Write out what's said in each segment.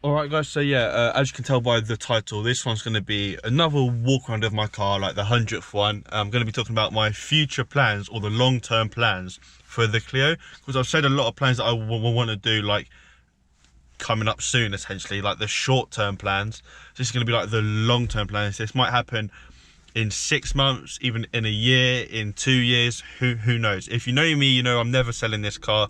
Alright guys, so yeah, as you can tell by the title, this one's going to be another walk around of my car, like the 100th one. I'm going to be talking about my future plans, or the long-term plans for the Clio, because I've said a lot of plans that I want to do, like coming up soon, essentially, like the short-term plans. This is going to be like the long-term plans. This might happen in 6 months, even in a year, in 2 years, who knows. If you know me, you know I'm never selling this car.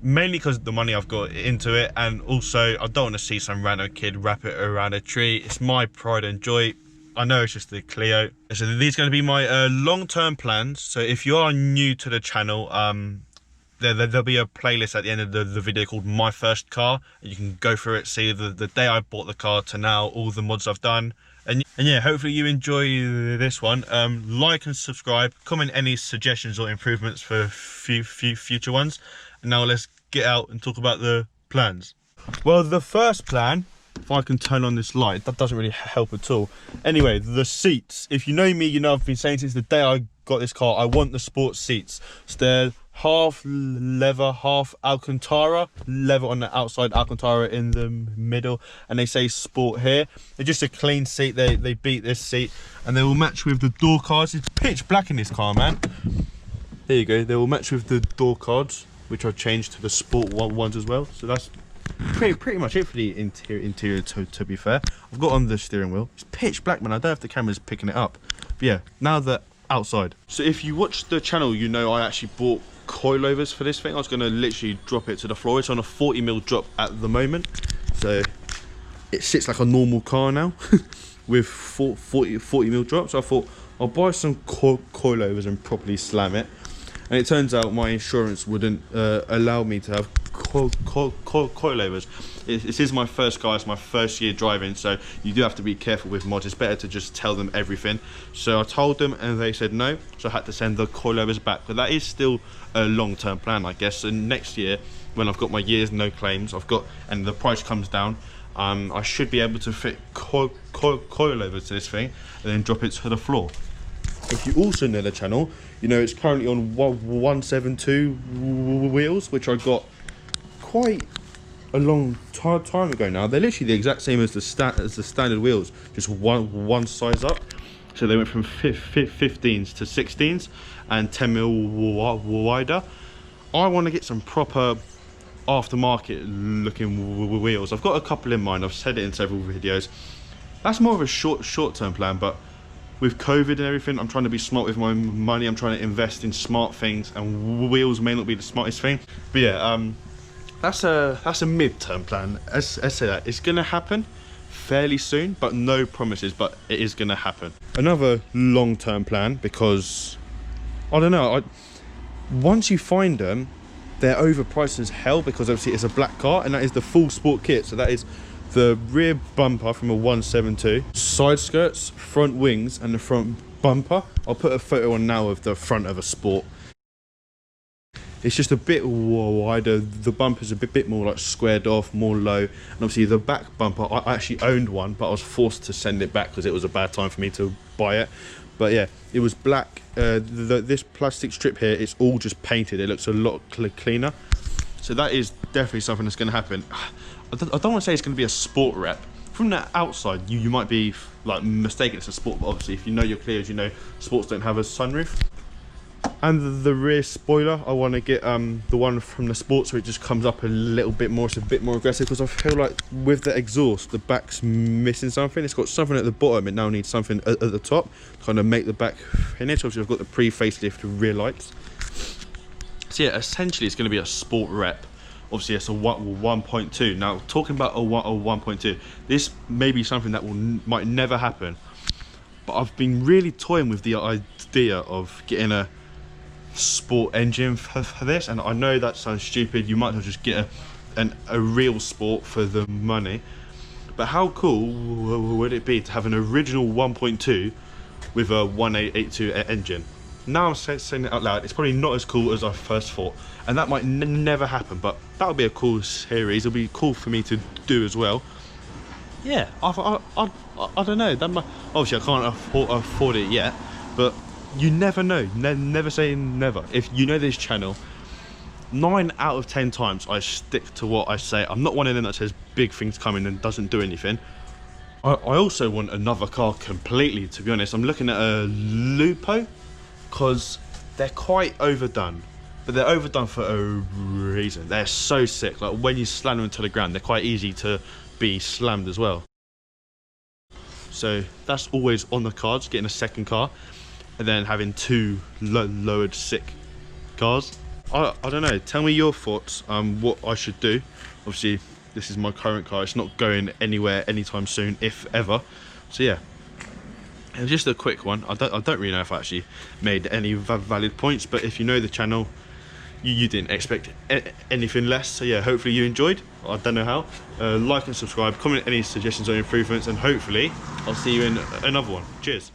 Mainly because of the money I've got into it, and also I don't want to see some random kid wrap it around a tree. It's my pride and joy. I know it's just the Clio. So these are going to be my long-term plans. So if you are new to the channel, there'll be a playlist at the end of the video called My First Car. You can go through it, see the day I bought the car to now, all the mods I've done. And yeah, hopefully you enjoy this one. Like and subscribe, comment any suggestions or improvements for future ones. And now let's get out and talk about the plans. Well, the first plan, if I can turn on this light, that doesn't really help at all. Anyway, the seats. If you know me, you know I've been saying since the day I got this car, I want the sports seats. So they're half leather, half Alcantara. Leather on the outside, Alcantara in the middle. And they say sport here. They're just a clean seat. They beat this seat. And they will match with the door cards. It's pitch black in this car, man. There you go. They will match with the door cards, which I've changed to the sport ones as well. So that's pretty much it for the interior to be fair. I've got on the steering wheel. It's pitch black, man. I don't know if the camera's picking it up. But yeah, now the outside. So if you watch the channel, you know I actually bought coilovers for this thing. I was going to literally drop it to the floor. It's on a 40mm drop at the moment. So it sits like a normal car now with 40mm drop. So I thought I'll buy some coilovers and properly slam it. And it turns out my insurance wouldn't allow me to have coilovers. This is my first car, it's my first year driving, so you do have to be careful with mods. It's better to just tell them everything. So I told them and they said no, so I had to send the coilovers back. But that is still a long-term plan, I guess. So next year, when I've got my years no claims, and the price comes down, I should be able to fit coilovers to this thing and then drop it to the floor. If you also know the channel, you know it's currently on 172 wheels, which I got quite a long time ago now. They're literally the exact same as the standard wheels, just one size up. So they went from 15s to 16s and 10mm wider. I want to get some proper aftermarket looking wheels. I've got a couple in mind. I've said it in several videos. That's more of a short-term plan, but with COVID and everything, I'm trying to be smart with my money. I'm trying to invest in smart things, and wheels may not be the smartest thing. But yeah, that's a mid-term plan. As say that, it's gonna happen fairly soon, but no promises, but it is gonna happen. Another long-term plan, because I don't know, once you find them, they're overpriced as hell, because obviously it's a black car, and that is the full sport kit. So that is the rear bumper from a 172, side skirts, front wings, and the front bumper. I'll put a photo on now of the front of a sport. It's just a bit wider. The bumper's a bit more like squared off, more low. And obviously the back bumper, I actually owned one, but I was forced to send it back because it was a bad time for me to buy it. But yeah, it was black. This plastic strip here, it's all just painted. It looks a lot cleaner. So that is definitely something that's going to happen. I don't want to say it's going to be a sport rep. From the outside, you might be like mistaken it's a sport, but obviously if you know your Clios, you know sports don't have a sunroof. And the rear spoiler, I want to get the one from the sports where it just comes up a little bit more. It's a bit more aggressive, because I feel like with the exhaust, the back's missing something. It's got something at the bottom, it now needs something at the top to kind of make the back finish. Obviously I've got the pre-facelift rear lights. So yeah, essentially it's going to be a sport rep. Obviously it's a 1.2. Now talking about a 1.2, this may be something that might never happen, but I've been really toying with the idea of getting a sport engine for this, and I know that sounds stupid. You might as well just get a real sport for the money, but how cool would it be to have an original 1.2 with a 1882 engine? Now I'm saying it out loud, it's probably not as cool as I first thought, and that might never happen, but that would be a cool series. It'll be cool for me to do as well. Yeah, I don't know. That might, obviously I can't afford it yet, but you never know. Never say never. If you know this channel, 9 out of 10 times I stick to what I say. I'm not one of them that says big things coming and doesn't do anything. I also want another car completely, to be honest. I'm looking at a Lupo, because they're quite overdone. But they're overdone for a reason. They're so sick. Like when you slam them into the ground, they're quite easy to be slammed as well. So that's always on the cards, getting a second car and then having 2 lowered sick cars. I don't know, tell me your thoughts on what I should do. Obviously this is my current car, it's not going anywhere anytime soon, if ever. So yeah, it was just a quick one. I don't really know if I actually made any valid points, but if you know the channel, you didn't expect anything less. So yeah, hopefully you enjoyed. I don't know how. Like and subscribe, comment any suggestions or improvements, and hopefully I'll see you in another one. Cheers.